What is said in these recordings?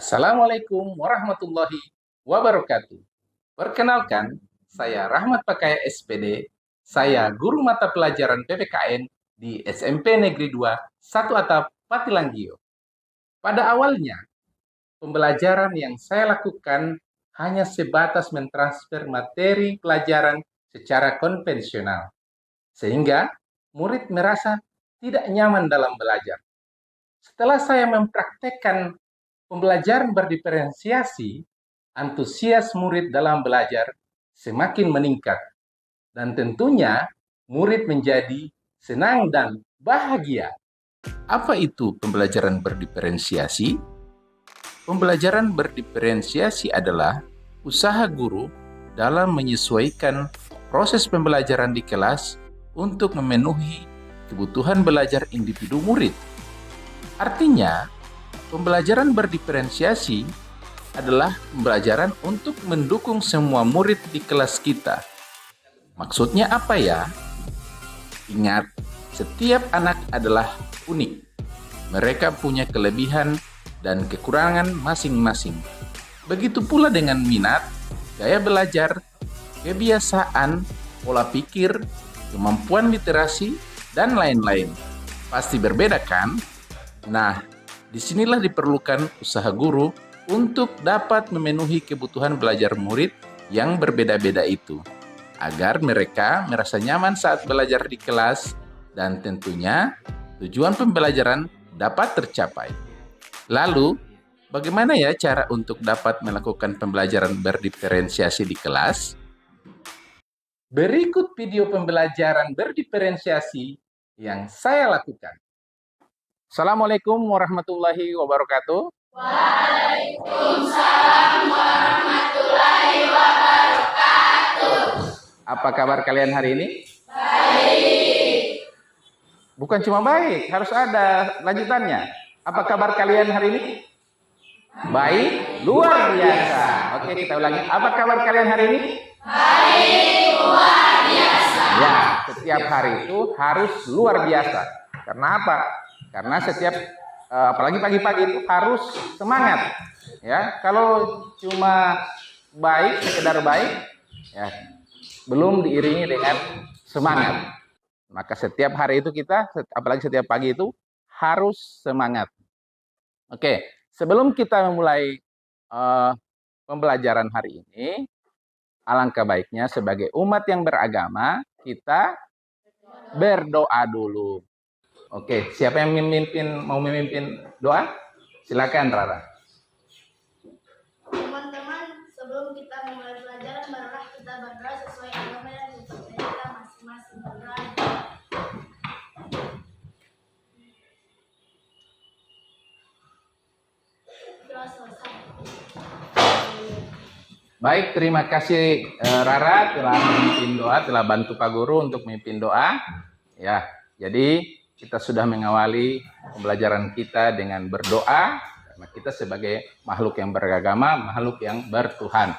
Assalamualaikum warahmatullahi wabarakatuh. Perkenalkan, saya Rahmat Pakaya SPD. Saya guru mata pelajaran PPKN di SMP Negeri 2 Satu Atap Patilanggio. Pada awalnya, pembelajaran yang saya lakukan hanya sebatas mentransfer materi pelajaran secara konvensional, sehingga murid merasa tidak nyaman dalam belajar. Setelah saya mempraktekkan pembelajaran berdiferensiasi, antusias murid dalam belajar semakin meningkat. Dan tentunya murid menjadi senang dan bahagia. Apa itu pembelajaran berdiferensiasi? Pembelajaran berdiferensiasi adalah usaha guru dalam menyesuaikan proses pembelajaran di kelas untuk memenuhi kebutuhan belajar individu murid. Artinya, pembelajaran berdiferensiasi adalah pembelajaran untuk mendukung semua murid di kelas kita. Maksudnya apa ya? Ingat, setiap anak adalah unik. Mereka punya kelebihan dan kekurangan masing-masing. Begitu pula dengan minat, gaya belajar, kebiasaan, pola pikir, kemampuan literasi, dan lain-lain. Pasti berbeda kan? Nah, disinilah diperlukan usaha guru untuk dapat memenuhi kebutuhan belajar murid yang berbeda-beda itu, agar mereka merasa nyaman saat belajar di kelas dan tentunya tujuan pembelajaran dapat tercapai. Lalu, bagaimana ya cara untuk dapat melakukan pembelajaran berdiferensiasi di kelas? Berikut video pembelajaran berdiferensiasi yang saya lakukan. Assalamualaikum warahmatullahi wabarakatuh. Waalaikumsalam warahmatullahi wabarakatuh. Apa kabar kalian hari ini? Baik. Bukan cuma baik, harus ada lanjutannya. Apa kabar kalian hari ini? Baik, luar biasa. Oke, kita ulangi. Apa kabar kalian hari ini? Baik, luar biasa. Ya, setiap hari itu harus luar biasa. Karena apa? Karena setiap apalagi pagi-pagi itu harus semangat. Ya, kalau cuma baik, sekedar baik, ya belum diiringi dengan semangat. Maka setiap hari itu kita, apalagi setiap pagi itu harus semangat. Oke, sebelum kita memulai pembelajaran hari ini, alangkah baiknya sebagai umat yang beragama kita berdoa dulu. Oke, siapa yang mau memimpin doa? Silakan, Rara. Teman-teman, sebelum kita memulai pelajaran, marilah kita berdoa sesuai agama yang dipercaya kita masing-masing. Berdoa. Doa selesai. Baik, terima kasih Rara telah memimpin doa, telah bantu Pak Guru untuk memimpin doa. Ya, jadi kita sudah mengawali pembelajaran kita dengan berdoa, karena kita sebagai makhluk yang beragama, makhluk yang bertuhan.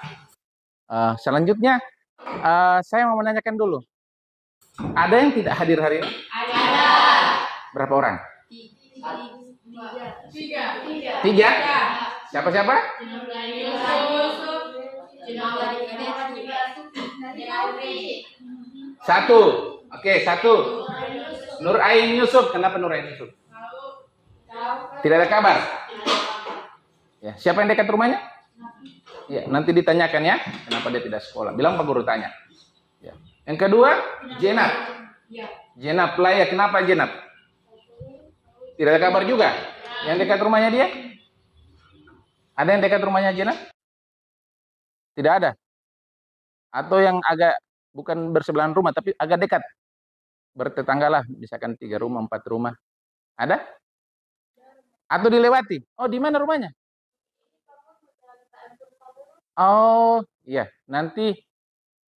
Selanjutnya, saya mau menanyakan dulu. Ada yang tidak hadir hari ini? Ada. Berapa orang? Tiga. Siapa-siapa? Satu. Oke, satu. Nur Ain Yusuf. Kenapa Nur Ain Yusuf? Tidak ada kabar. Ya, siapa yang dekat rumahnya? Ya, nanti ditanyakan ya, kenapa dia tidak sekolah. Bilang Pak Guru tanya. Ya. Yang kedua, Jenab. Jenab Laya, kenapa Jenab? Tidak ada kabar juga. Yang dekat rumahnya dia? Ada yang dekat rumahnya Jenab? Tidak ada. Atau yang agak bukan bersebelahan rumah, tapi agak dekat. Bertetanggalah, misalkan 3 rumah, 4 rumah. Ada? Atau dilewati? Oh, di mana rumahnya? Oh, iya. Nanti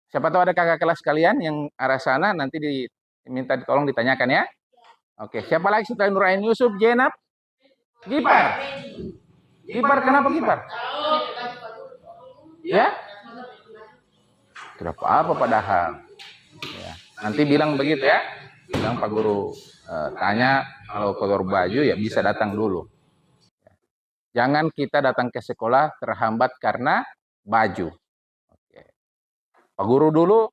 siapa tahu ada kakak kelas kalian yang arah sana, nanti diminta tolong ditanyakan ya. Oke, siapa lagi setelah Nurain Yusuf, Jenab? Gipar. Gipar, kenapa Gipar? Ya? Tidak apa-apa padahal. Ya. Nanti bilang begitu ya. Bilang Pak Guru tanya, kalau kotor baju ya bisa datang dulu. Jangan kita datang ke sekolah terhambat karena baju. Oke. Pak Guru dulu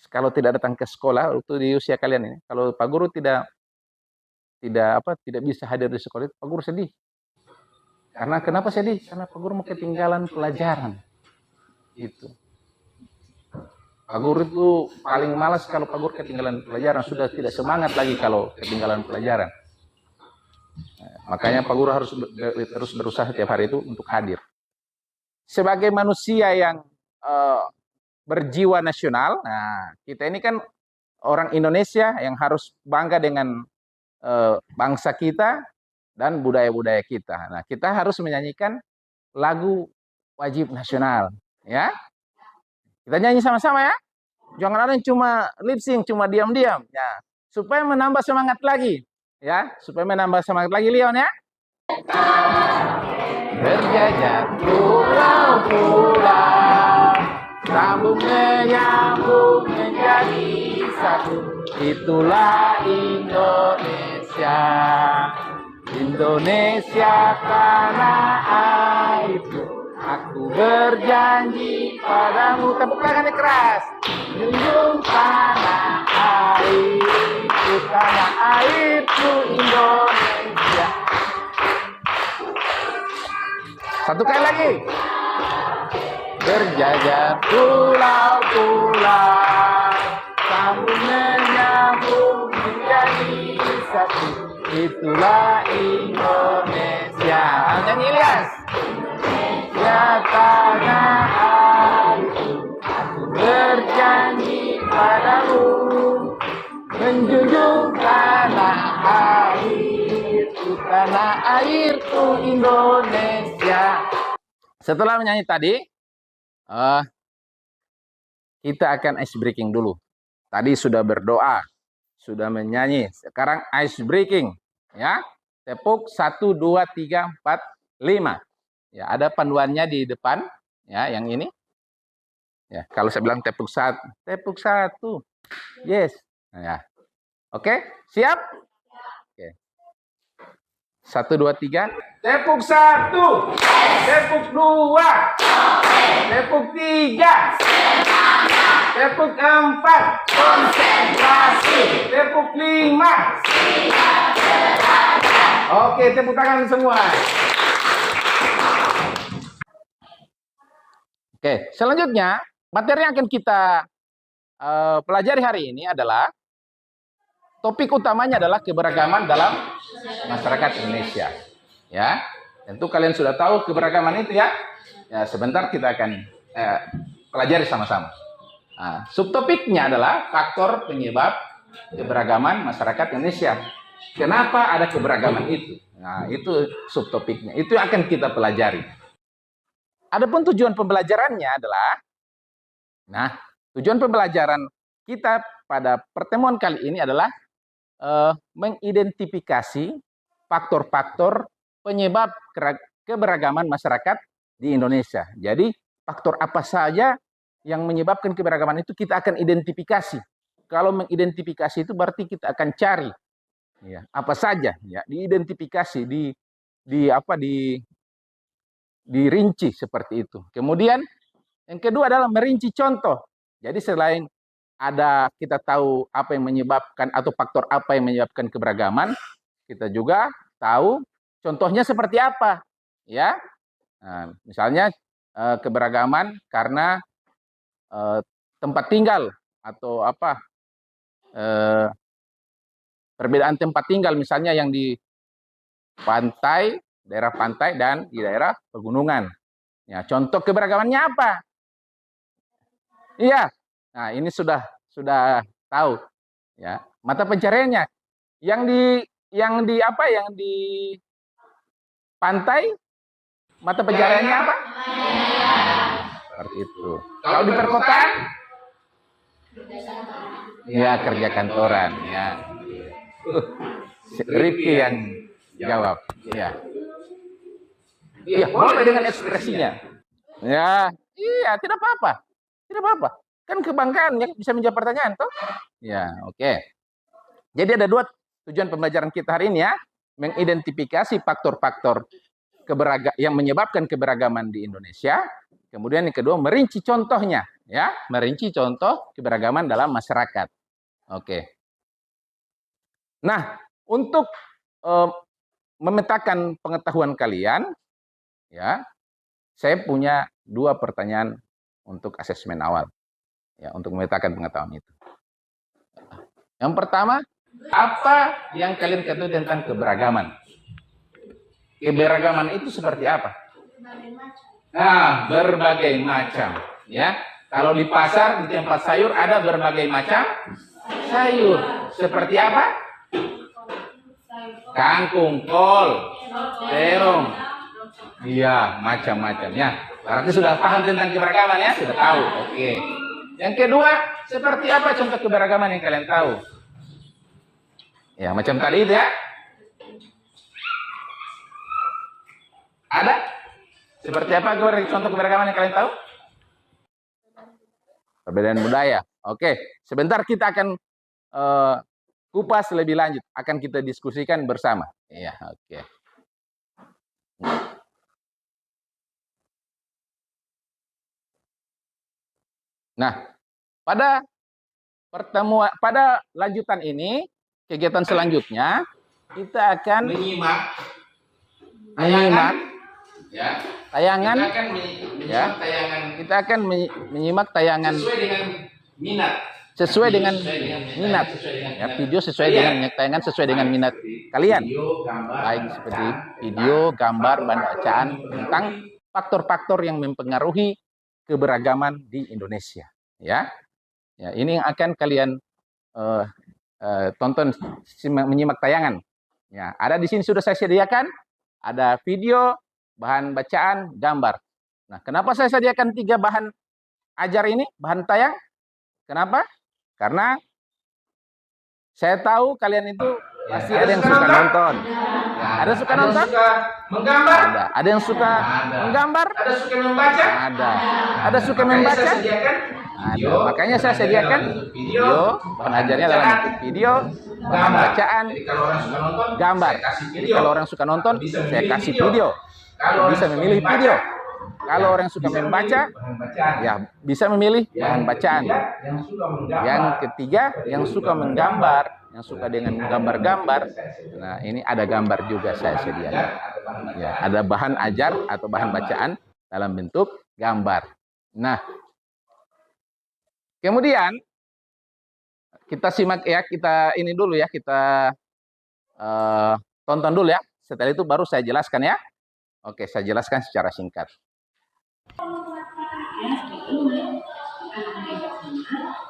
kalau tidak datang ke sekolah waktu di usia kalian ini, kalau Pak Guru tidak bisa hadir di sekolah itu, Pak Guru sedih. Karena kenapa sedih? Karena Pak Guru mau ketinggalan pelajaran. Itu. Pak Guru itu paling malas kalau Pak Guru ketinggalan pelajaran, sudah tidak semangat lagi kalau ketinggalan pelajaran. Makanya Pak Guru harus terus berusaha setiap hari itu untuk hadir. Sebagai manusia yang berjiwa nasional, nah kita ini kan orang Indonesia yang harus bangga dengan bangsa kita dan budaya-budaya kita. Nah, kita harus menyanyikan lagu wajib nasional, ya. Kita nyanyi sama-sama ya. Jangan ada yang cuma lip sync, cuma diam-diam, ya. Supaya menambah semangat lagi, ya. Supaya menambah semangat lagi, Leon ya. Berjajar pulau-pulau, sambung menyambung menjadi satu. Itulah Indonesia. Indonesia tanah airku. Aku berjanji padamu. Tepuk tangannya keras. Junjung tanah airku, tanah airku Indonesia. Satu kali lagi. Berjajar pulau-pulau, sambung menyambung menjadi satu. Itulah Indonesia. Nyanyi Ilyas. Indonesia tanah airku, aku berjanji padamu, menjunjung tanah airku, tanah airku Indonesia. Setelah menyanyi tadi, kita akan ice breaking dulu. Tadi sudah berdoa, sudah menyanyi. Sekarang ice breaking, ya. Tepuk 1, 2, 3, 4, 5. Ya, ada panduannya di depan, ya, yang ini. Ya, kalau saya bilang tepuk 1, tepuk 1. Yes. Nah, ya. Oke, siap? Oke. 1, 2, 3. Tepuk 1. Tepuk 2. Tepuk 3. Tepuk 4. Konsentrasi. Tepuk 5. Oke, tepuk tangan semua. Oke, selanjutnya materi yang akan kita pelajari hari ini adalah topik utamanya adalah keberagaman dalam masyarakat Indonesia. Ya, tentu kalian sudah tahu keberagaman itu ya. Ya, sebentar kita akan pelajari sama-sama. Nah, subtopiknya adalah faktor penyebab keberagaman masyarakat Indonesia. Kenapa ada keberagaman itu? Nah, itu subtopiknya. Itu akan kita pelajari. Adapun tujuan pembelajarannya adalah, nah, tujuan pembelajaran kita pada pertemuan kali ini adalah mengidentifikasi faktor-faktor penyebab keberagaman masyarakat di Indonesia. Jadi, faktor apa saja yang menyebabkan keberagaman itu kita akan identifikasi. Kalau mengidentifikasi itu berarti kita akan cari, ya, apa saja, ya, diidentifikasi, dirinci seperti itu. Kemudian yang kedua adalah merinci contoh. Jadi selain ada kita tahu apa yang menyebabkan atau faktor apa yang menyebabkan keberagaman, kita juga tahu contohnya seperti apa, ya. Nah, misalnya keberagaman karena tempat tinggal atau apa, perbedaan tempat tinggal, misalnya yang di pantai, daerah pantai dan di daerah pegunungan. Ya, contoh keberagamannya apa? Iya. Nah, ini sudah tahu, ya. Mata pencariannya yang di pantai, mata pencariannya apa? Seperti itu. Kalau di perkotaan, ya, kerja kantoran, ya. Rifki yang jawab, ya. Iya, boleh dengan ekspresinya. Ya, iya, tidak apa-apa. Tidak apa-apa. Kan kebanggaan yang bisa menjawab pertanyaan, toh? Ya, oke. Jadi ada dua tujuan pembelajaran kita hari ini ya. Mengidentifikasi faktor-faktor yang menyebabkan keberagaman di Indonesia. Kemudian yang kedua, merinci contohnya, ya, merinci contoh keberagaman dalam masyarakat. Oke. Nah, untuk memetakan pengetahuan kalian, ya, saya punya 2 pertanyaan untuk asesmen awal, ya, untuk memetakan pengetahuan itu. Yang pertama, apa yang kalian ketahui tentang keberagaman? Keberagaman itu seperti apa? Nah, berbagai macam, ya. Kalau di pasar, di tempat sayur ada berbagai macam sayur. Seperti apa? Kangkung, kol, terong. Iya, macam-macam, ya. Berarti sudah paham tentang keberagaman, ya? Sudah tahu. Oke. Yang kedua, seperti apa contoh keberagaman yang kalian tahu? Ya, macam tadi itu, ya. Ada? Seperti apa contoh keberagaman yang kalian tahu? Perbedaan budaya. Oke, sebentar kita akan kupas lebih lanjut. Akan kita diskusikan bersama. Iya, oke. Nah, pada lanjutan ini, kegiatan selanjutnya, kita akan menyimak ya, tayangan. Kita akan menyimak tayangan sesuai dengan minat. Ya, video sesuai dengan tayangan sesuai dengan minat kalian. Baik seperti video, gambar, bahan bacaan tentang faktor-faktor yang mempengaruhi keberagaman di Indonesia. Ya, ya, ini yang akan kalian tonton, menyimak tayangan. Ya, ada di sini sudah saya sediakan. Ada video, bahan bacaan, gambar. Nah, kenapa saya sediakan 3 bahan ajar ini, bahan tayang? Kenapa? Karena saya tahu kalian itu pasti ada yang suka nonton. Ya, ada yang suka nonton? Menggambar? Ada. Ada yang suka menggambar? Ada suka membaca? Ada. Ada suka membaca? Ada. Makanya saya sediakan video, bahan ajarnya dalam bentuk video, bahan bacaan, gambar. Jadi kalau orang suka nonton, saya kasih video. Bisa memilih video. Kalau orang suka membaca, ya bisa memilih bahan bacaan. Yang ketiga, yang suka menggambar, yang suka dengan gambar-gambar. Nah, ini ada gambar juga saya sediakan. Ya, ada bahan ajar atau bahan bacaan dalam bentuk gambar. Nah, kemudian kita simak ya, kita ini dulu ya, kita tonton dulu ya. Setelah itu baru saya jelaskan ya. Oke, saya jelaskan secara singkat.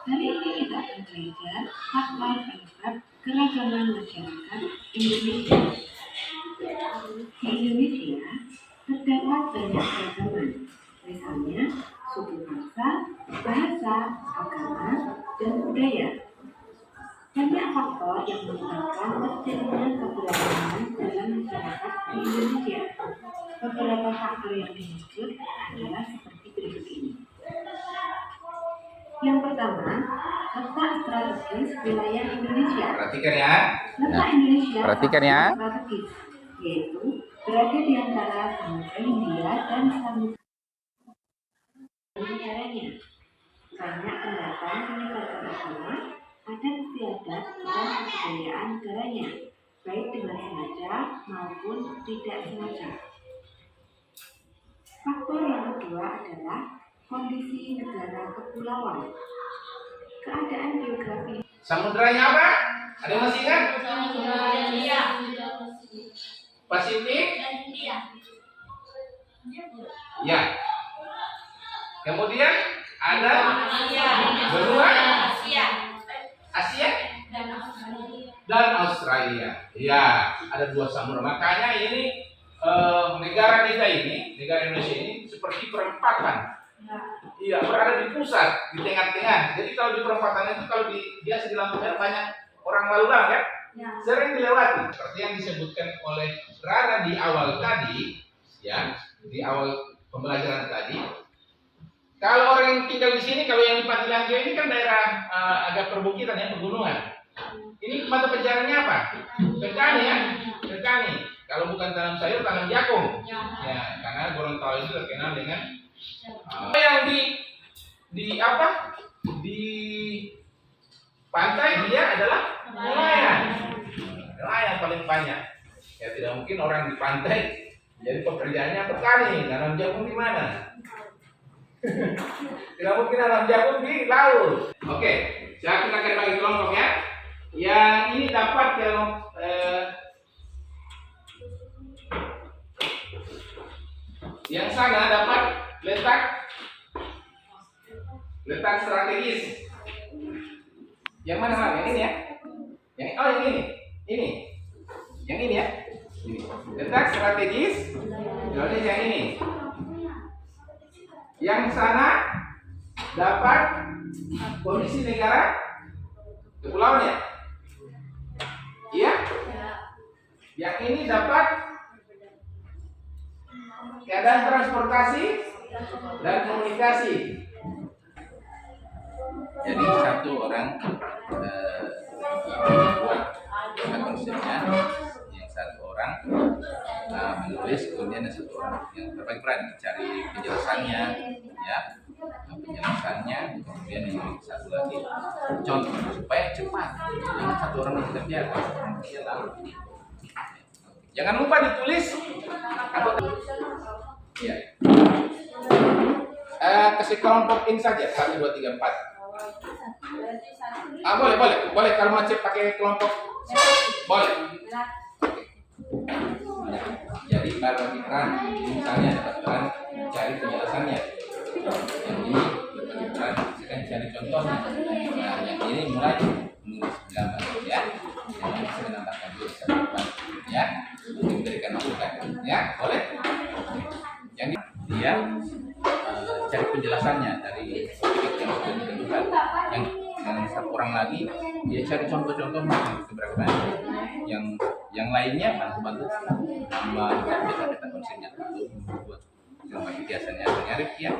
Hari ini kita akan belajar fakta terhadap keragaman masyarakat Indonesia. Di Indonesia terdapat banyak keragaman, misalnya suku bangsa, bahasa, agama, dan budaya. Banyak faktor yang menyebabkan terjadinya keberagaman dalam masyarakat di Indonesia. Beberapa faktor yang dimaksud adalah seperti berikut ini. Yang pertama, letak strategis wilayah Indonesia. Perhatikan ya. Letak Indonesia perhatikan ya. Strategis, yaitu berada di antara Samudra Hindia dan Samudra negaranya. Banyak pendatang menyebarkan agama, adat istiadat dan kebudayaan negaranya, baik dengan sengaja maupun tidak sengaja. Faktor yang kedua adalah kondisi negara kepulauan. Keadaan geografi. Samudranya apa? Ada yang masih ingat? Pasifik? Ya. Kemudian ada benua Asia dan Australia. Ya, ada 2 samudra. Makanya ini negara kita ini, negara Indonesia ini seperti perempatan. Iya, berada di pusat, di tengah-tengah. Jadi kalau di perempatan itu, kalau biasa di lampu merah banyak orang lalu lalang kan? Ya. Sering dilewati. Seperti yang disebutkan oleh Rara di awal tadi, ya, di awal pembelajaran tadi. Kalau orang yang tinggal di sini, kalau yang di Patilanggio ini kan daerah agak perbukitan ya, pegunungan. Ini mata pencariannya apa? Petani ya, petani. Kalau bukan tanam sayur, tanam jagung. Ya, karena Gorontalo itu terkenal dengan yang di apa? Di pantai dia adalah nelayan. Nelayan paling banyak. Ya tidak mungkin orang di pantai jadi pekerjaannya petani, nanam jagung di mana? Tidak mungkin nanam jagung di laut. Oke, saya kita akan bagi kelompok ya. Yang ini dapat yang sana dapat letak strategis. Yang mana Yang ini ya? Yang ini. Yang ini ya? Ini. Letak strategis. Jadi yang ini. Yang sana dapat kondisi negara kepulauan ya? Iya? Yang ini dapat keadaan transportasi dan komunikasi. Jadi satu orang buat konsepnya, yang satu orang menulis, kemudian yang satu orang yang berbagi peran cari penjelasannya, ya, penjelasannya, kemudian yang satu lagi contoh supaya cepat, jangan satu orang yang kerja, satu orang kerja lalu. Jangan lupa ditulis atau ya. Kasih kelompok in saja 1, 2, 3, 4. Boleh kalau macet pakai kelompok boleh. Jadi kalau di peran misalnya dapat peran cari penjelasannya, yang ini berbagi peran akan cari contohnya. Nah yang ini mulai menulis gambar ya, yang ini bisa menambahkan dulu ya, memberikan masukan ya, boleh. Yang dia cari penjelasannya dari topik yang sudah ditentukan. Yang satu orang lagi dia cari contoh-contohnya seberapa banyak. Yang lainnya bantu-bantu kita konsepnya untuk membuat gambar biasanya nyarif ya.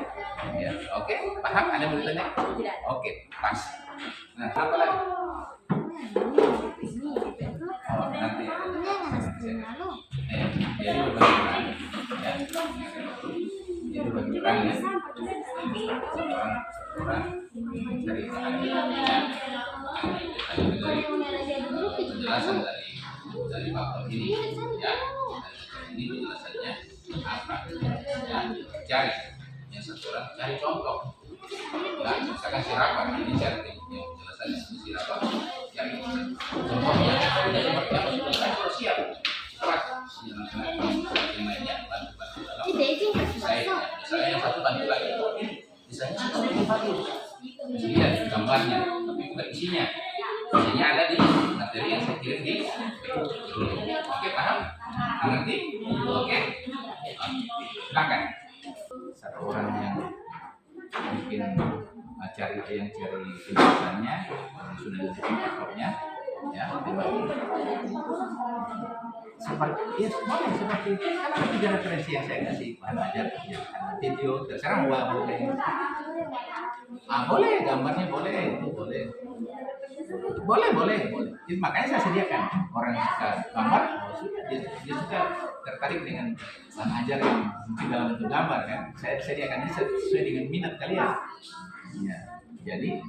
Ya, oke, paham? Ada yang mau ditanya? Oke, pas. Nah, apa lagi? Oh, nanti ya. Jadi berbagi peran ya. Jadi berbagi peran ya. Orang cari penjelasan dari faktor ini ya. Ini penjelasannya apa ya, cari yang satu orang cari contoh. Nah, misalkan siapa ini cari penjelasannya siapa cari contohnya sudah seperti apa sudah siap cepat yang lainnya bantu dalam saya yang satu bantu lagi misalnya seperti bagus lihat gambarnya tapi bukan isinya ada di materi yang saya kirim di oke, paham? Mengerti? Oke, silakan. Satu orang yang mungkin cari penjelasannya sudah ditentukan faktornya ya, seperti kan ada 3 referensi yang saya kasih bahan ajar ya, video terserah mau boleh gambarnya boleh. Jadi, makanya saya sediakan orang yang suka gambar dia suka tertarik dengan bahan ajar yang mungkin dalam bentuk gambar kan, saya sediakan ini sesuai dengan minat kalian ya. Jadi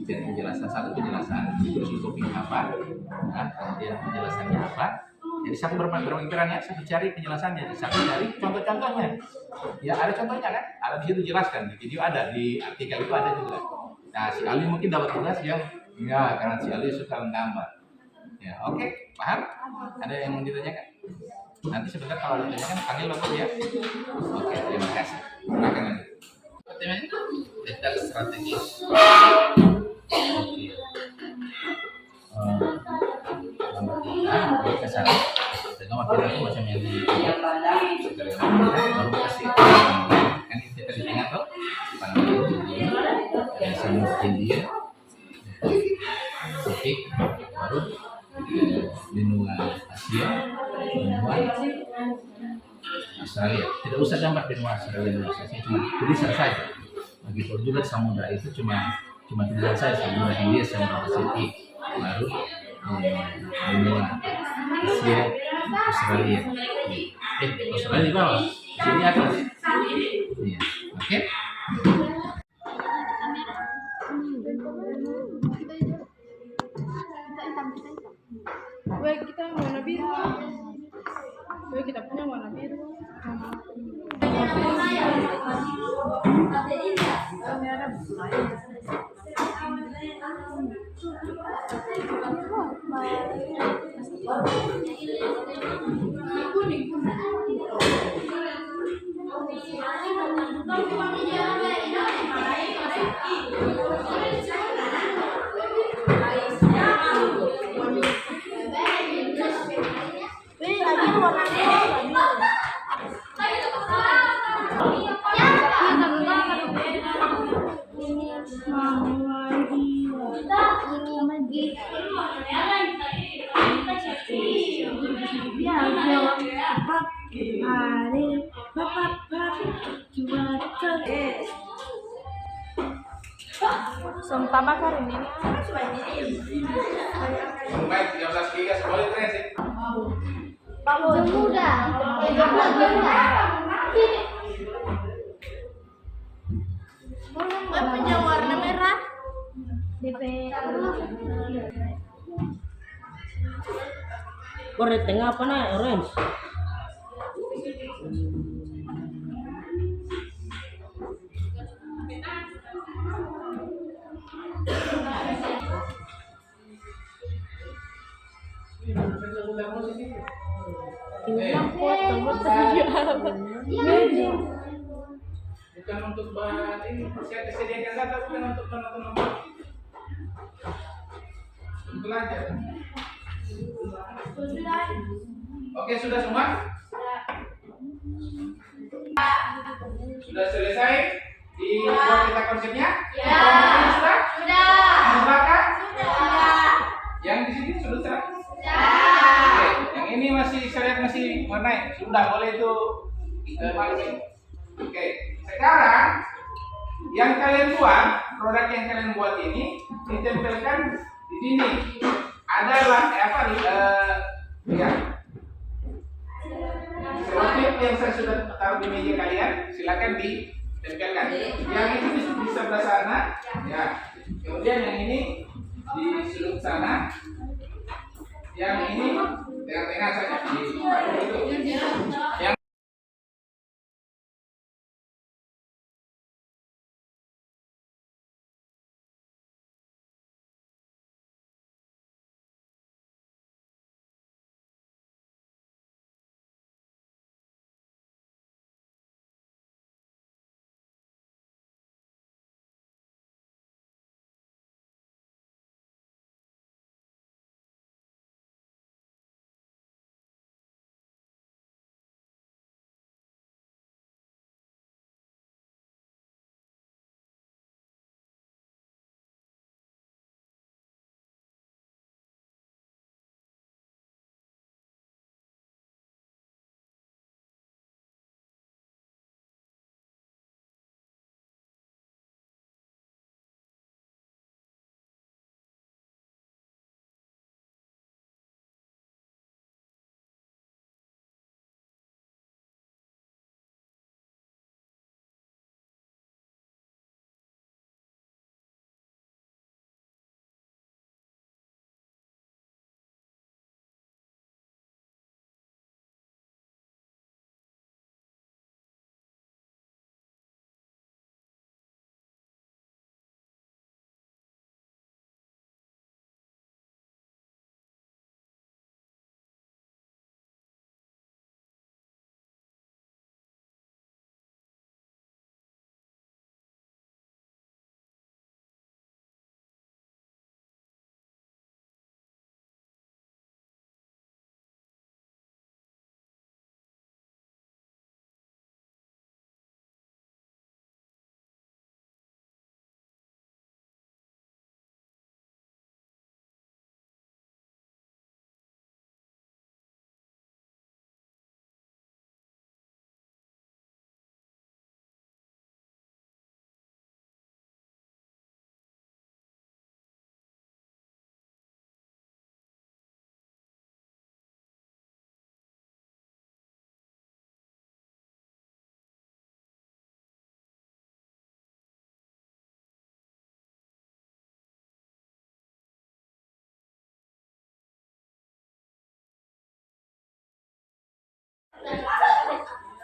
penjelasan terus topik apa, nah, kemudian penjelasannya apa. Jadi satu berbagi peran ya, satu cari penjelasannya, satu cari contoh-contohnya. Ya ada contohnya kan, ada di situ jelaskan di video ada, di artikel itu ada juga. Nah si Ali mungkin dapat tugas yang ya karena si Ali suka menggambar. Ya oke, paham? Ada yang mau ditanyakan? Nanti sebentar kalau ada ditanyakan panggil bapak ya. Oke, terima kasih. Silakan nanti. Pertanyaannya letak strategis. Nomor 3 kesal. Nomor 3 itu macam yang di baru kasih kan kita di tengah tuh yang sama India Pasifik baru benua Asia benua Australia. Tidak usah gambar benua Australia dan Asia, cuma tulisan saja. Begitu juga samudra itu cuma tulisan saja, samudra Hindia, samudra Pasifik, baru benua Asia Australia. Australia di bawah. Sini atas. Iya. Oke. Kita warna biru. Kita punya warna biru. Sumpah bakar ini. Baik, 13 giga boleh keren sih. Muda. Gue punya warna merah. DP. Warna tengah apa nih? Orange. Bukan untuk ini saya disediakan data bukan untuk menonton. Untuk belajar. Oke, sudah semua? Sudah selesai? Dibuat kita konsepnya? Ya. Sudah? Sudah. Yang di belakang? Sudah. Yang di sini sudah? Sudah. Oke, yang ini masih saya lihat masih warna. Sudah boleh itu masukin. Oke, sekarang yang kalian buat, produk yang kalian buat ini ditempelkan di sini. Adalah ya. Selotip yang saya sudah taruh di meja kalian, silakan ditempelkan. Yang ini di sebelah sana, ya. Kemudian yang ini di sudut sana. Yang ini tengah-tengah saja di itu. Yang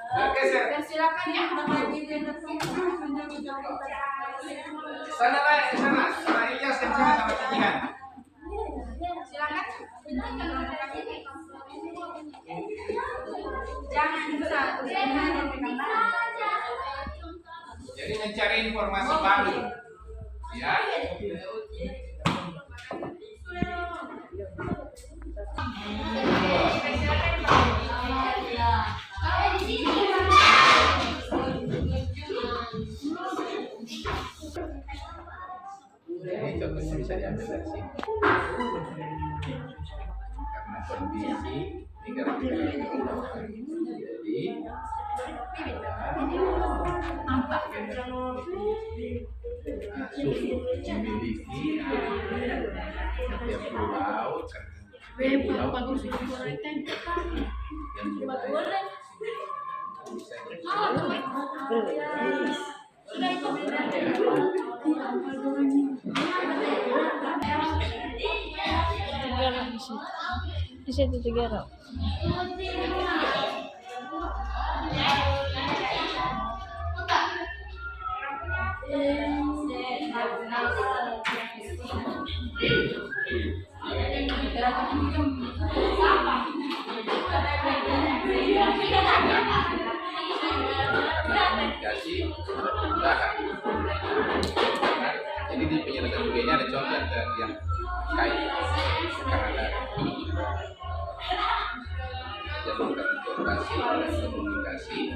Bergeser. Silakan ya, Bapak Ibu. Sana naik ke sana. Sana Ilyas kencang sama kencang. Silakan. Jangan bisa. Jadi mencari informasi baru. Ya. Jadi contohnya bisa diambil dari sini. Karena kondisi negara-negara jadi suhu memiliki setiap pulau yang berbeda. Di situ 3 Komunikasi mudahan. Jadi di penjelasan juga ada contoh yang kait karena jalur transportasi dan komunikasi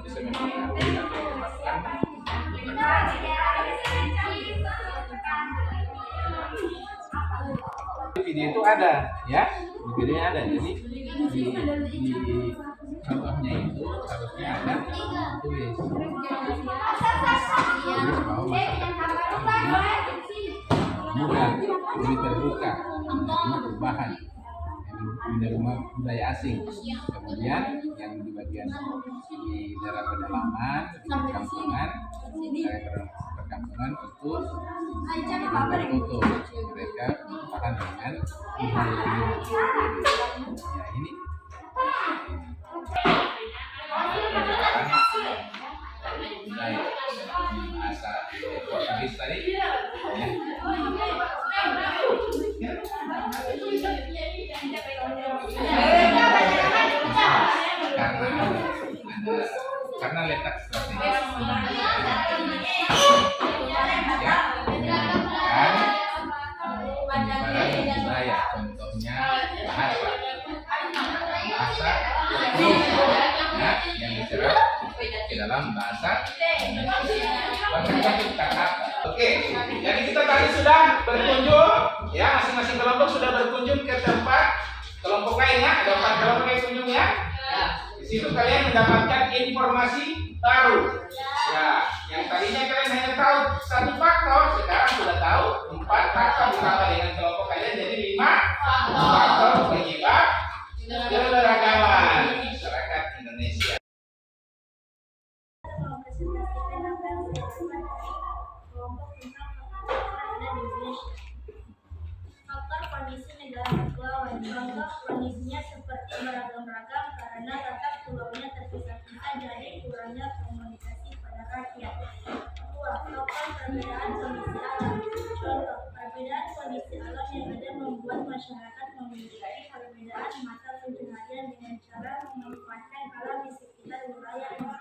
bisa mempengaruhi atau menyebabkan video itu ada ya, di videonya ada. Jadi di contohnya itu harusnya ada tulis bahwa masyarakat mudah lebih terbuka menerima perubahan, menerima budaya asing. Kemudian yang di bagian di daerah pedalaman, di perkampungan, daerah perkampungan itu berfoto, mereka paham dengan ya ini budaya bahasa Portugis tadi ya. Karena letak strategis ya, penyebaran budaya, contohnya bahasa ya, yang diserap ke dalam bahasa Indonesia. Oke, jadi kita tadi sudah berkunjung ya, masing-masing kelompok sudah berkunjung ke tempat kelompok lainnya, ada 4 kelompok yang kunjung ya. Di situ kalian mendapatkan informasi baru. Ya, yang tadinya kalian hanya tahu 1 faktor, sekarang sudah tahu 4 faktor ditambah dengan kelompok kalian jadi 5 faktor penyebab keberagaman masyarakat Indonesia. Faktor kondisi negara kepulauan. Contoh kondisinya seperti beragam-ragam karena letak pulaunya terpisah-pisah jadi kurangnya komunikasi pada rakyat. 2. Faktor perbedaan kondisi alam. Contoh perbedaan kondisi alam yang ada membuat masyarakat memiliki perbedaan mata pencaharian dengan cara memanfaatkan alam di sekitar wilayahnya.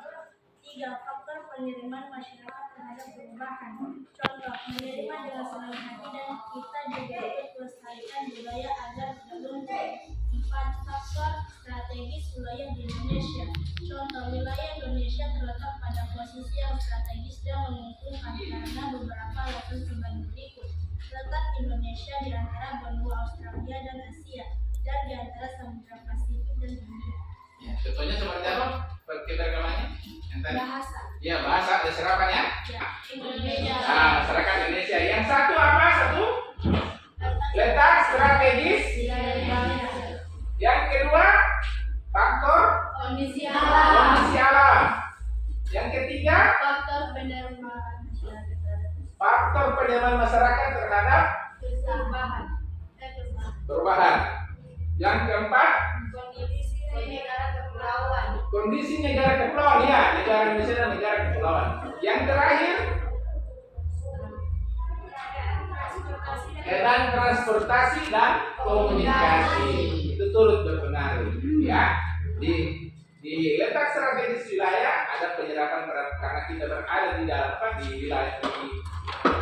3. Faktor penerimaan masyarakat terhadap perubahan. Contoh, menerima dengan senang hati dan kita juga ikut melestarikan budaya agar tidak luntur. 4. Faktor strategis wilayah di Indonesia. Contoh, wilayah Indonesia terletak pada posisi yang strategis dan menguntungkan karena beberapa alasan sebagai berikut. Letak Indonesia di antara benua Australia dan Asia, dan di antara Samudra Pasifik dan India. Ya, contohnya seperti apa? Keberagamannya? Bahasa. Ya, bahasa ada serapan ya? Indonesia. Nah, masyarakat Indonesia. Yang satu apa? Satu letak strategis. Yang kedua faktor Kondisi kondisi alam. Yang ketiga faktor penerimaan masyarakat terhadap faktor penerimaan masyarakat terhadap perubahan. perubahan. Yang keempat, kondisi negara kepulauan, ya, negara Indonesia dan negara kepulauan. Yang terakhir, dan transportasi dan komunikasi itu turut berpengaruh, ya. Di letak strategis wilayah ada penyerapan karena kita berada di dalam di wilayah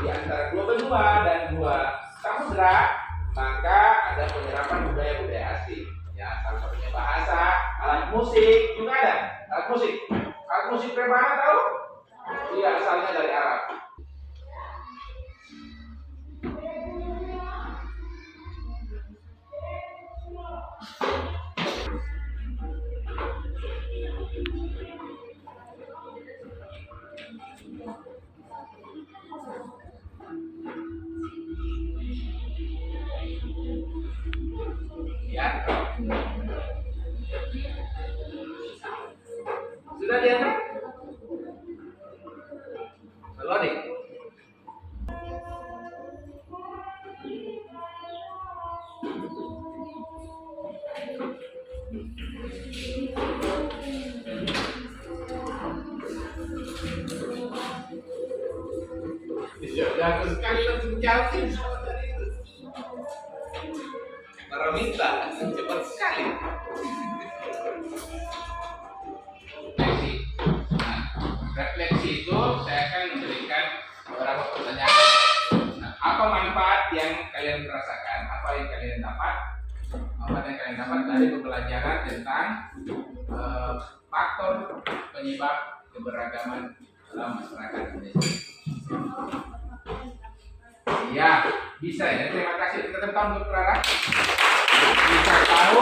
di antara dua benua dan dua samudra, maka ada penyerapan budaya-budaya asing. Ya, salah satunya bahasa, alat musik juga ada. Alat musik Prebana tahu? Iya, asalnya dari Arab. Ya. Sudah diantar? Loading. Ya, sekali langsung jauhin sama tadi itu. Para minta cepat sekali. Refleksi itu saya akan memberikan beberapa pertanyaan. Nah, apa manfaat yang kalian rasakan? Apa yang kalian dapat? Dari pembelajaran tentang faktor penyebab keberagaman dalam masyarakat Indonesia. Ya, bisa ya. Terima kasih teman-teman Dr. Rara. Bisa tahu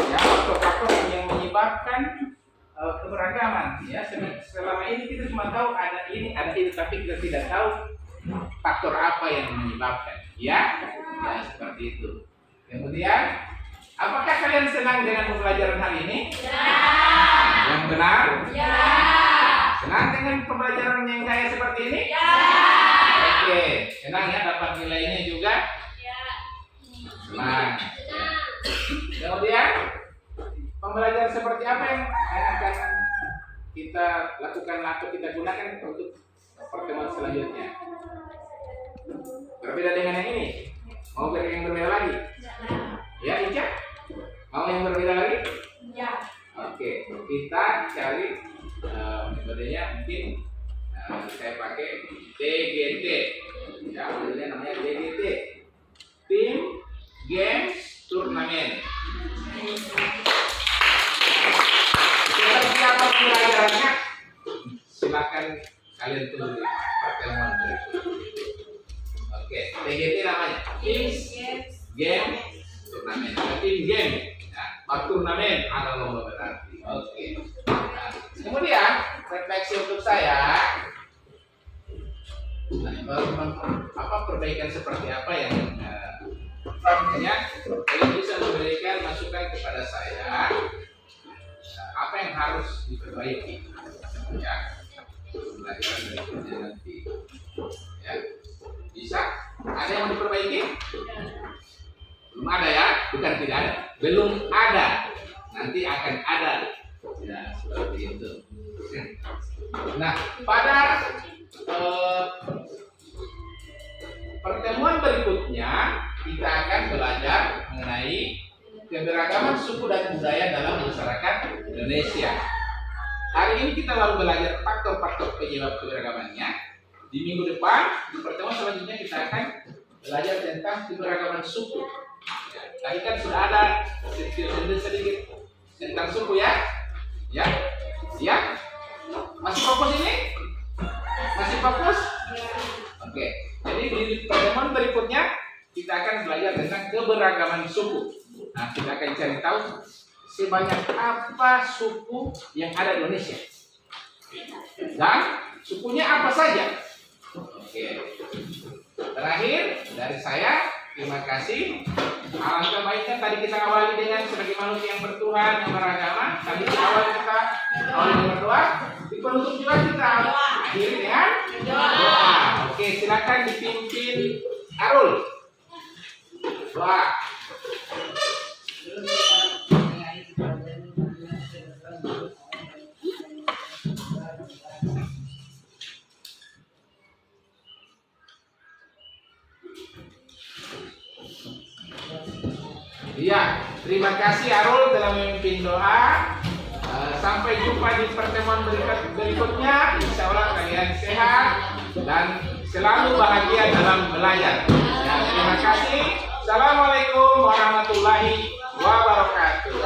ya faktor-faktor yang menyebabkan keberagaman. Ya, selama ini kita cuma tahu ada ini, tapi kita tidak tahu faktor apa yang menyebabkan. Ya, seperti itu. Kemudian, apakah kalian senang dengan pembelajaran hari ini? Ya. Yang benar? Ya. Senang dengan pembelajaran yang kayak seperti ini? Ya. Oke, senang ya dapat nilainya juga? Ya. Senang. Kemudian, pembelajaran seperti apa yang akan kita lakukan atau kita gunakan untuk pertemuan selanjutnya? Berbeda dengan yang ini? Mau yang berbeda lagi? Ya, Ica? Mau yang berbeda lagi? Ya. Oke, kita cari metodenya mungkin saya pakai TGT. Ya, modelnya namanya TGT. Tim Games Turnamen. Seperti apa pelajarannya? Silakan kalian tunggu di pertemuan berikut. Oke, TGT namanya. Game Turnamen. Tim game. Turnamen ada lomba berarti. Oke. Nah, kemudian refleksi untuk saya. Apa perbaikan seperti apa yang artinya kalian bisa memberikan masukan kepada saya apa yang harus diperbaiki ya pelajaran berikutnya nanti ya bisa ada yang mau diperbaiki belum ada ya bukan tidak ada belum ada nanti akan ada ya seperti itu. Nah pada pertemuan berikutnya kita akan belajar mengenai keberagaman suku dan budaya dalam masyarakat Indonesia. Hari ini kita lalu belajar faktor-faktor penyebab keberagamannya. Di minggu depan, di pertemuan selanjutnya kita akan belajar tentang keberagaman suku. Ya, tadi kan sudah ada sedikit tentang suku ya. Ya, ya. Masih fokus ini? Masih fokus? Oke. Jadi di pertemuan berikutnya kita akan belajar tentang keberagaman suku. Nah, kita akan cari tahu sebanyak apa suku yang ada di Indonesia. Dan sukunya apa saja. Oke. Terakhir dari saya, terima kasih. Alangkah baiknya tadi kita awali dengan sebagai manusia yang bertuhan, yang beragama. Tadi awal kita awali dengan berdoa. Di penutup juga kita akhiri dengan doa. Oke, silakan dipimpin Arul. Doa. Iya, terima kasih Arul telah memimpin doa. Sampai jumpa di pertemuan berikutnya. Insya Allah kalian sehat dan selalu bahagia dalam belajar. Ya, terima kasih. Assalamualaikum warahmatullahi wabarakatuh.